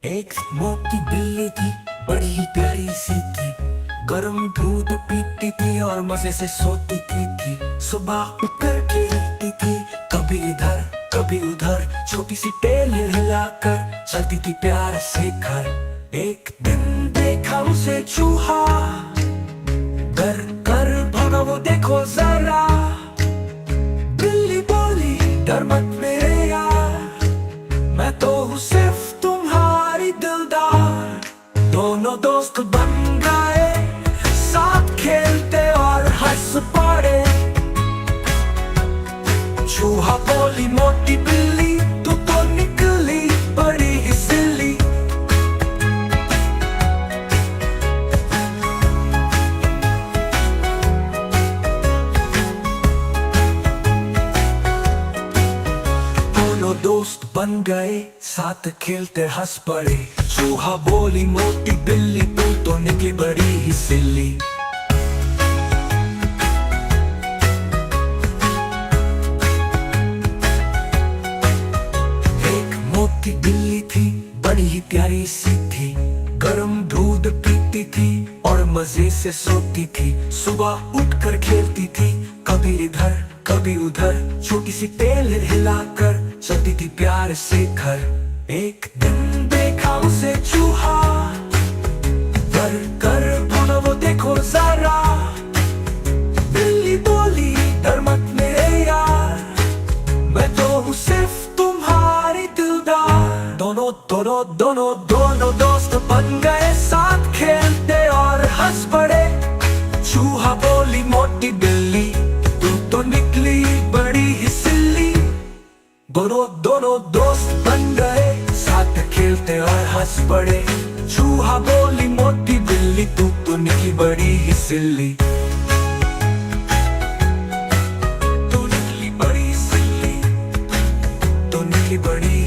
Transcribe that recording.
एक मोटी बिल्ली थी, बड़ी ही प्यारी सी थी। गर्म दूध पीती थी और मजे से सोती थी। सुबह उठकर खेलती थी, कभी इधर कभी उधर, छोटी सी टेल हिलाकर चलती थी प्यार से घर। एक दिन देखा उसे चूहा, डर कर भागा वो देखो जरा। बिल्ली बोली डर मत मेरे यार, मैं तो हूँ सिर्फ तुम्हारी दिलदार। दोनों दोस्त बन गए, साथ खेलते और हंस पड़े। चूहा बोली मोटी बिल्ली तू तो निकली बड़ी ही सिल्ली। दोनों दोस्त बन गए, साथ खेलते हंस पड़े। चूहा बोली मोटी बिल्ली तू तो निकली बड़ी ही सिल्ली। एक मोटी बिल्ली थी, बड़ी ही प्यारी सी थी। गर्म दूध पीती थी और मजे से सोती थी। सुबह उठकर खेलती थी, कभी इधर कभी उधर, छोटी सी टेल हिलाकर चलती थी प्यार से घर। एक दिन देखा उसे चूहा, डर कर भागा वो देखो जरा। बिल्ली बोली डर मत मेरे यार, मैं तो हूँ सिर्फ तुम्हारी दिलदार। दोनों दोनों दोनों दोनों दोस्त बन गए, साथ खेलते और हंस पड़े। चूहा बोली मोटी बिल्ली तू तो निकली बड़ी ही सिल्ली। दोनों दोनों दोस्त बन गए, साथ खेलते और हंस पड़े। चूहा बोली मोटी बिल्ली तू तो निकली बड़ी ही सिल्ली। तू निकली बड़ी सिल्ली, तू निकली बड़ी